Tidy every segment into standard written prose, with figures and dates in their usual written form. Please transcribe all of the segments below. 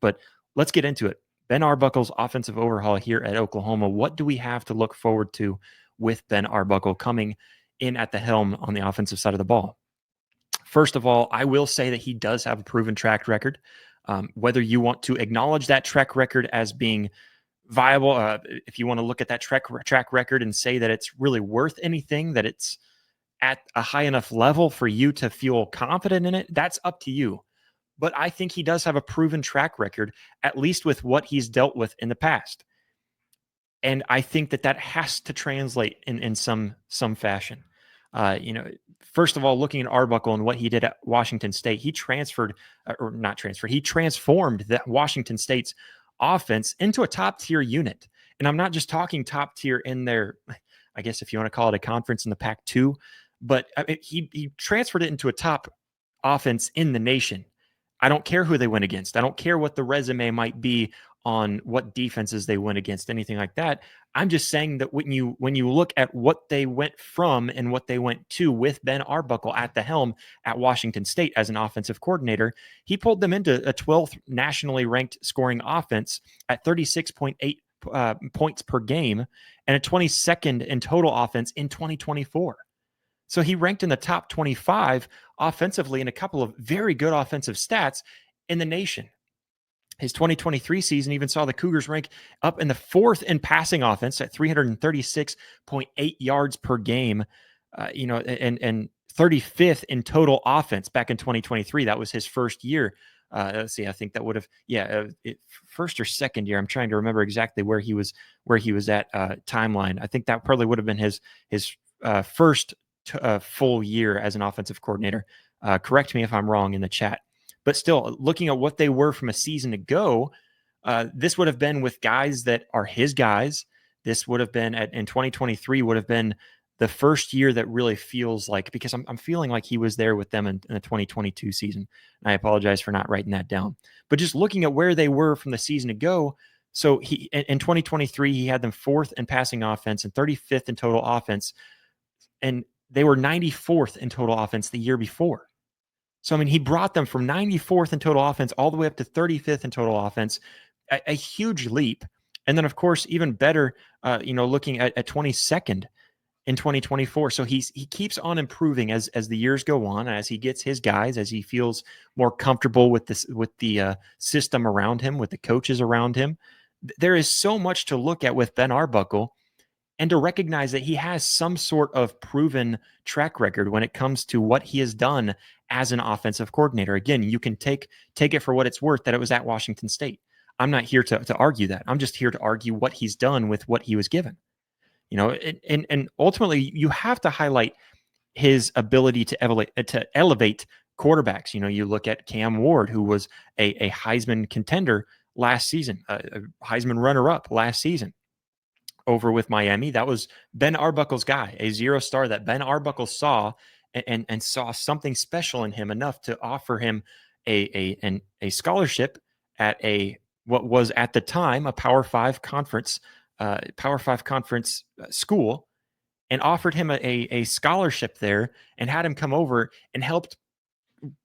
But let's get into it. Ben Arbuckle's offensive overhaul here at Oklahoma. What do we have to look forward to with Ben Arbuckle coming in at the helm on the offensive side of the ball? First of all, I will say that he does have a proven track record. Whether you want to acknowledge that track record as being viable, if you want to look at that track record and say that it's really worth anything, that it's at a high enough level for you to feel confident in it, that's up to you. But I think he does have a proven track record, at least with what he's dealt with in the past. And I think that has to translate in some fashion. First of all, looking at Arbuckle and what he did at Washington State, he transformed that Washington State's offense into a top-tier unit. And I'm not just talking top-tier in their, I guess if you want to call it a conference in the Pac-2, but he transferred it into a top offense in the nation. I don't care who they went against. I don't care what the resume might be on what defenses they went against, anything like that. I'm just saying that when you look at what they went from and what they went to with Ben Arbuckle at the helm at Washington State as an offensive coordinator, he pulled them into a 12th nationally ranked scoring offense at 36.8 points per game and a 22nd in total offense in 2024. So he ranked in the top 25 offensively in a couple of very good offensive stats in the nation. His 2023 season even saw the Cougars rank up in the 4th in passing offense at 336.8 yards per game, and 35th in total offense back in 2023. That was his first year. Let's see, I think that would have, first or second year. I'm trying to remember exactly where he was at timeline. I think that probably would have been his first full year as an offensive coordinator. Correct me if I'm wrong in the chat. But still, looking at what they were from a season ago, this would have been with guys that are his guys. This would have been in 2023 would have been the first year that really feels like, because I'm feeling like he was there with them in the 2022 season. And I apologize for not writing that down. But just looking at where they were from the season ago, so he in 2023 he had them 4th in passing offense and 35th in total offense, and they were 94th in total offense the year before. So, I mean, he brought them from 94th in total offense all the way up to 35th in total offense, a huge leap. And then, of course, even better, looking at 22nd in 2024. So he keeps on improving as the years go on, as he gets his guys, as he feels more comfortable with the system around him, with the coaches around him. There is so much to look at with Ben Arbuckle, and to recognize that he has some sort of proven track record when it comes to what he has done as an offensive coordinator. Again, you can take it for what it's worth that it was at Washington State. I'm not here to argue that. I'm just here to argue what he's done with what he was given. And ultimately, you have to highlight his ability to elevate quarterbacks. You look at Cam Ward, who was a Heisman contender last season, a Heisman runner-up last season over with Miami. That was Ben Arbuckle's guy, a 0-star that Ben Arbuckle saw and saw something special in him enough to offer him a scholarship at what was at the time a Power 5 conference school, and offered him a scholarship there and had him come over and helped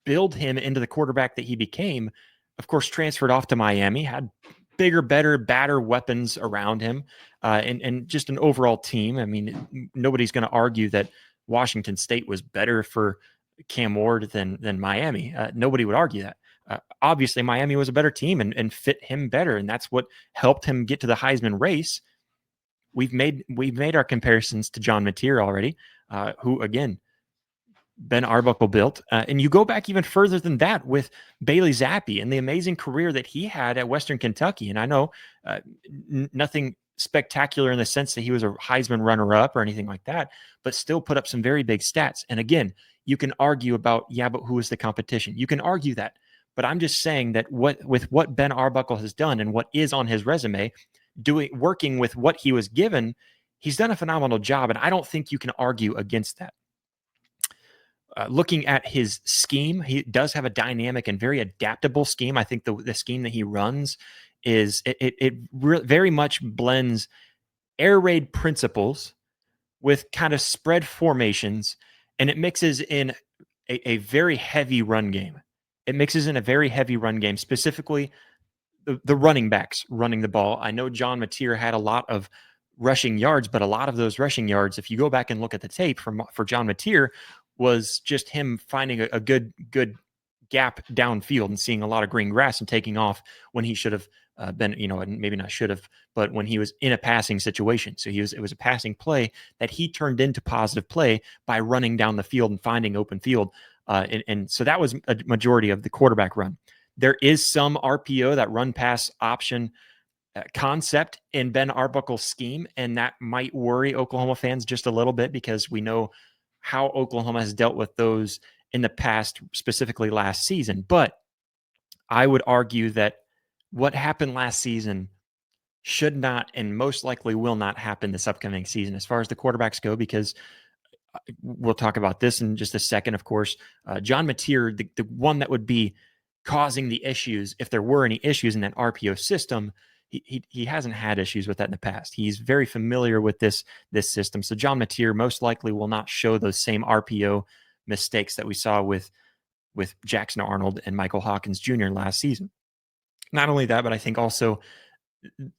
build him into the quarterback that he became. Of course, transferred off to Miami, had bigger, better, badder weapons around him, and just an overall team. I mean, nobody's going to argue that Washington State was better for Cam Ward than Miami. Nobody would argue that. Obviously, Miami was a better team and fit him better, and that's what helped him get to the Heisman race. We've made our comparisons to John Mateer already, who again Ben Arbuckle built, and you go back even further than that with Bailey Zappi and the amazing career that he had at Western Kentucky. And I know nothing spectacular in the sense that he was a Heisman runner-up or anything like that, but still put up some very big stats. And again, you can argue about, but who is the competition? You can argue that. But I'm just saying that with what Ben Arbuckle has done and what is on his resume, working with what he was given, he's done a phenomenal job. And I don't think you can argue against that. Looking at his scheme, he does have a dynamic and very adaptable scheme. I think the scheme that he runs is very much blends air raid principles with kind of spread formations, and it mixes in a very heavy run game. It mixes in a very heavy run game, specifically the running backs running the ball. I know John Mateer had a lot of rushing yards, but a lot of those rushing yards, if you go back and look at the tape for John Mateer, was just him finding a good gap downfield and seeing a lot of green grass and taking off when he should have been, and maybe not should have, but when he was in a passing situation. So it was a passing play that he turned into positive play by running down the field and finding open field. And so that was a majority of the quarterback run. There is some RPO, that run pass option concept in Ben Arbuckle's scheme, and that might worry Oklahoma fans just a little bit because we know how Oklahoma has dealt with those in the past, specifically last season. But I would argue that what happened last season should not and most likely will not happen this upcoming season as far as the quarterbacks go, because we'll talk about this in just a second, of course. John Mateer, the one that would be causing the issues, if there were any issues in that RPO system, he hasn't had issues with that in the past. He's very familiar with this system. So John Mateer most likely will not show those same RPO mistakes that we saw with Jackson Arnold and Michael Hawkins Jr. last season. Not only that, but I think also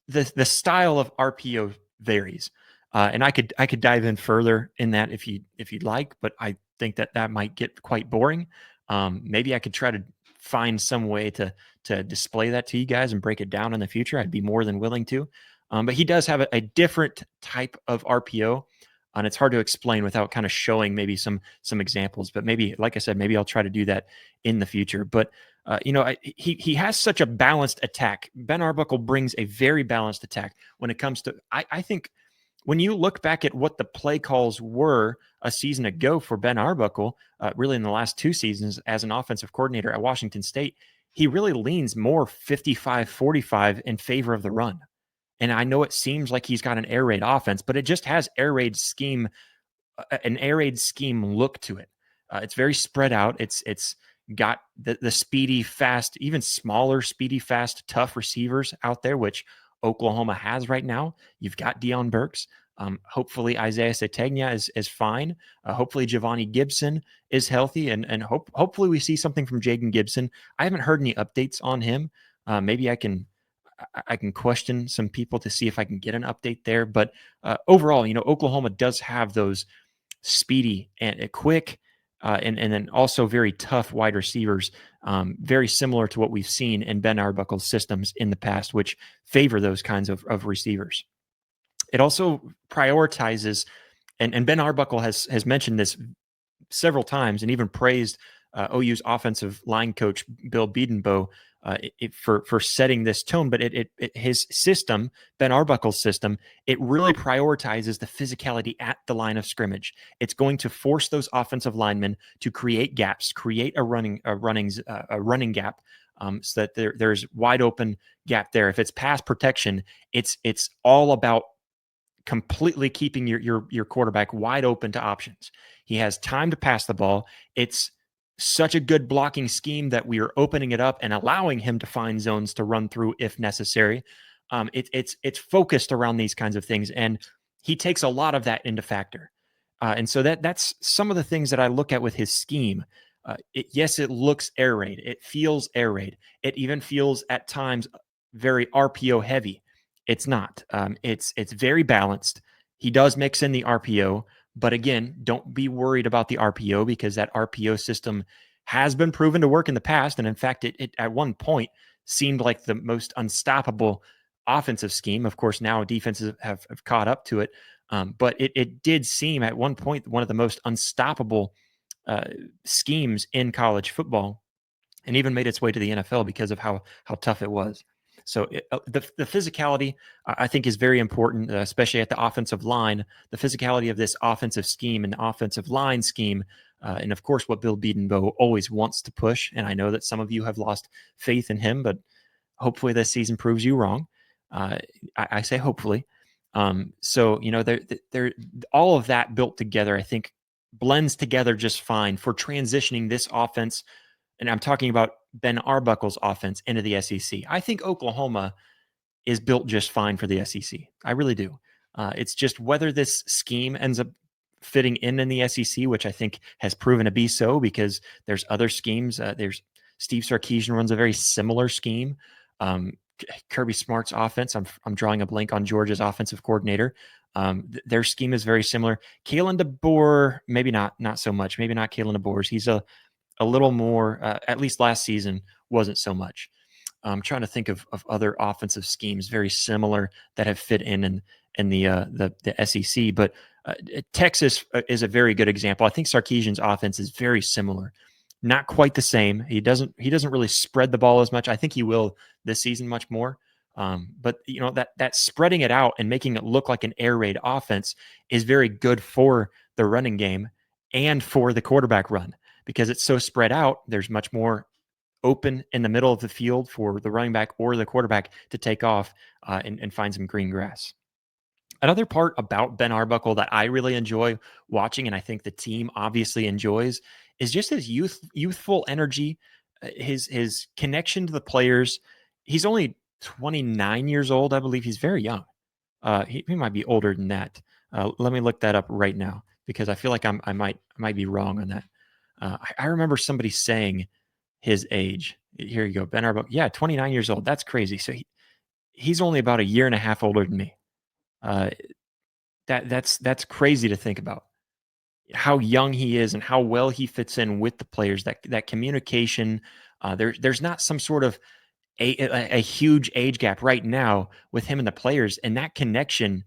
the style of RPO varies. And I could dive in further in that if you'd like, but I think that might get quite boring. Maybe I could try to find some way to display that to you guys and break it down in the future. I'd be more than willing to. But he does have a different type of RPO, and it's hard to explain without kind of showing maybe some examples. But maybe, like I said, maybe I'll try to do that in the future. But he has such a balanced attack. Ben Arbuckle brings a very balanced attack when it comes to. I think when you look back at what the play calls were a season ago for Ben Arbuckle, really in the last 2 seasons as an offensive coordinator at Washington State, he really leans more 55-45 in favor of the run. And I know it seems like he's got an air raid offense, but it just has an air raid scheme look to it. It's very spread out. It's got the speedy, fast, even smaller, speedy, fast, tough receivers out there, which Oklahoma has right now. You've got Deion Burks. Hopefully Isaiah Sategna is fine. Hopefully Giovanni Gibson is healthy, and hopefully we see something from Jaden Gibson. I haven't heard any updates on him. Maybe I can question some people to see if I can get an update there. But overall, Oklahoma does have those speedy and quick, and then also very tough wide receivers, very similar to what we've seen in Ben Arbuckle's systems in the past, which favor those kinds of receivers. It also prioritizes, and Ben Arbuckle has mentioned this several times and even praised OU's offensive line coach Bill Biedenbow for setting this tone. But his system, Ben Arbuckle's system, it really prioritizes the physicality at the line of scrimmage. It's going to force those offensive linemen to create gaps, create a running gap, so that there's wide open gap there. If it's pass protection, it's all about completely keeping your quarterback wide open to options. He has time to pass the ball. It's such a good blocking scheme that we are opening it up and allowing him to find zones to run through if necessary. It's focused around these kinds of things, and he takes a lot of that into factor. And so that's some of the things that I look at with his scheme. Yes, it looks air raid. It feels air raid. It even feels at times very RPO heavy. It's not. It's very balanced. He does mix in the RPO, but again, don't be worried about the RPO because that RPO system has been proven to work in the past. And in fact, it at one point seemed like the most unstoppable offensive scheme. Of course, now defenses have caught up to it. But it did seem at one point one of the most unstoppable schemes in college football, and even made its way to the NFL because of how tough it was. So the physicality, I think, is very important, especially at the offensive line. The physicality of this offensive scheme and the offensive line scheme, and of course, what Bill Biedenbow always wants to push. And I know that some of you have lost faith in him, but hopefully this season proves you wrong. I say hopefully. So they're all of that built together, I think, blends together just fine for transitioning this offense. And I'm talking about Ben Arbuckle's offense into the SEC. I think Oklahoma is built just fine for the SEC. I really do. It's just whether this scheme ends up fitting in the SEC, which I think has proven to be so because there's other schemes. There's Steve Sarkisian runs a very similar scheme. Kirby Smart's offense. I'm drawing a blank on Georgia's offensive coordinator. Their scheme is very similar. Kalen DeBoer, maybe not so much. Maybe not Kalen DeBoer's. He's a little more. At least last season wasn't so much. I'm trying to think of other offensive schemes very similar that have fit in the SEC, but Texas is a very good example. I think Sarkisian's offense is very similar, not quite the same. He doesn't really spread the ball as much. I think he will this season much more. But that spreading it out and making it look like an air raid offense is very good for the running game and for the quarterback run because it's so spread out. There's much more open in the middle of the field for the running back or the quarterback to take off and find some green grass. Another part about Ben Arbuckle that I really enjoy watching, and I think the team obviously enjoys, is just his youthful energy, his connection to the players. He's only 29 years old, I believe. He's very young. He might be older than that. Let me look that up right now because I feel like I might be wrong on that. I remember somebody saying his age. Here you go, Ben Arbuckle. Yeah, 29 years old. That's crazy. So he's only about a year and a half older than me. That's crazy to think about how young he is and how well he fits in with the players. That communication. There's not some sort of a huge age gap right now with him and the players, and that connection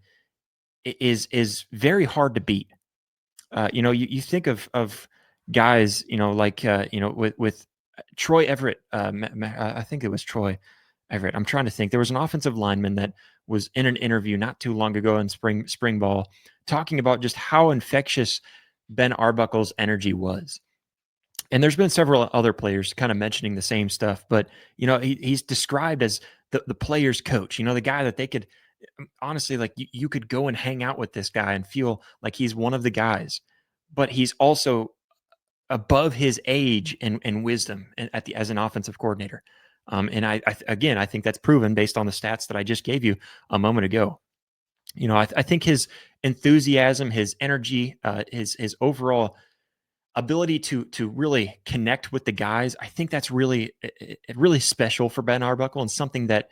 is very hard to beat. You think of guys, like with Troy Everett. I think it was Troy Everett. I'm trying to think. There was an offensive lineman that was in an interview not too long ago in spring ball, talking about just how infectious Ben Arbuckle's energy was. And there's been several other players kind of mentioning the same stuff, but he's described as the player's coach. The guy that they could honestly, like, you could go and hang out with this guy and feel like he's one of the guys, but he's also above his age and wisdom as an offensive coordinator. And I think that's proven based on the stats that I just gave you a moment ago. I think his enthusiasm, his energy, his overall ability to really connect with the guys, I think that's really special for Ben Arbuckle and something that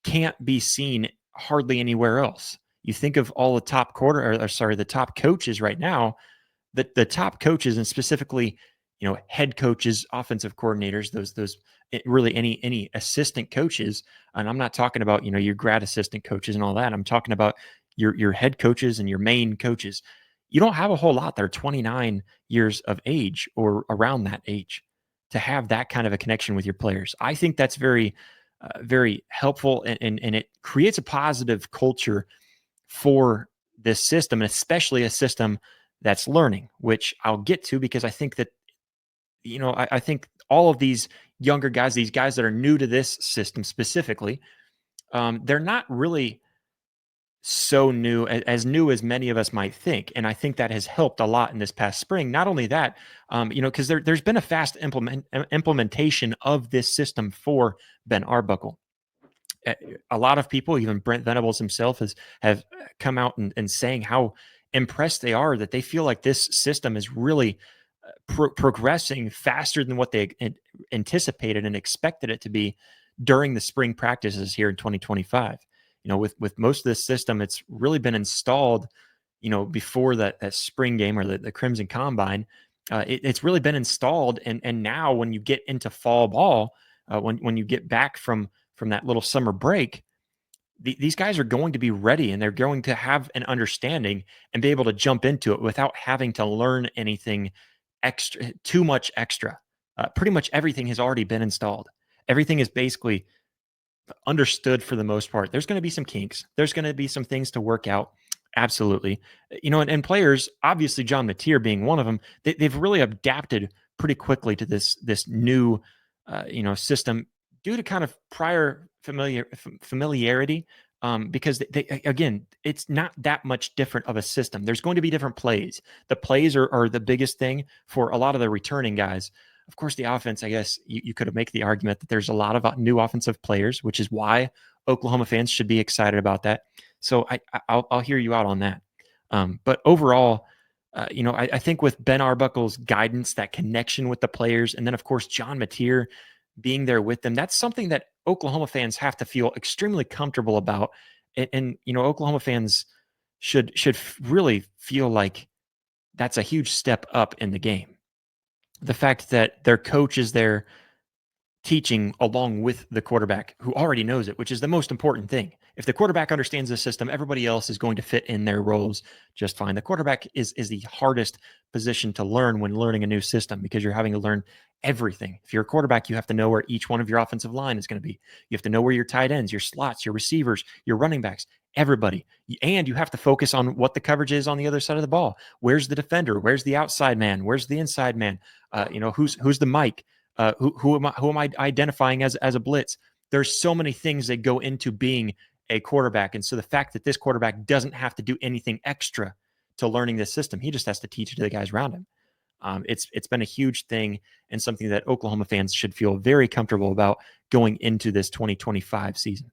can't be seen hardly anywhere else. You think of all the top the top coaches right now, the top coaches, and specifically, head coaches, offensive coordinators, those really any assistant coaches. And I'm not talking about, your grad assistant coaches and all that. I'm talking about your head coaches and your main coaches. You don't have a whole lot that are 29 years of age or around that age to have that kind of a connection with your players. I think that's very, very helpful, and it creates a positive culture for this system, and especially a system that's learning, which I'll get to because I think that, I think all of these younger guys, these guys that are new to this system specifically, they're not really so new as many of us might think. And I think that has helped a lot in this past spring. Not only that, because there's been a fast implementation of this system for Ben Arbuckle. A lot of people, even Brent Venables himself, have come out and saying how impressed they are, that they feel like this system is really progressing faster than what they anticipated and expected it to be during the spring practices here in 2025. With most of this system, it's really been installed, before that spring game or the Crimson Combine. It's really been installed, and now when you get into fall ball, when you get back from that little summer break, these guys are going to be ready, and they're going to have an understanding and be able to jump into it without having to learn anything too much extra. Pretty much everything has already been installed. Everything is basically understood for the most part. There's going to be some kinks. There's going to be some things to work out. Absolutely. And players, obviously John Mateer being one of them, they've really adapted pretty quickly to this new, system due to kind of prior familiarity. Because again, it's not that much different of a system. There's going to be different plays. The plays are the biggest thing for a lot of the returning guys. Of course, the offense, I guess you could make the argument that there's a lot of new offensive players, which is why Oklahoma fans should be excited about that. So I'll hear you out on that. But overall, I think with Ben Arbuckle's guidance, that connection with the players, and then of course John Mateer being there with them, that's something that Oklahoma fans have to feel extremely comfortable about. And Oklahoma fans should really feel like that's a huge step up in the game. The fact that their coach is there teaching along with the quarterback who already knows it, which is the most important thing. If the quarterback understands the system, everybody else is going to fit in their roles just fine. The quarterback is the hardest position to learn when learning a new system because you're having to learn everything. If you're a quarterback, you have to know where each one of your offensive line is going to be. You have to know where your tight ends, your slots, your receivers, your running backs, everybody. And you have to focus on what the coverage is on the other side of the ball. Where's the defender? Where's the outside man? Where's the inside man? Who's the mic? Who am I identifying as a blitz? There's so many things that go into being a quarterback, and so the fact that this quarterback doesn't have to do anything extra to learning this system, he just has to teach it to the guys around him. It's been a huge thing and something that Oklahoma fans should feel very comfortable about going into this 2025 season.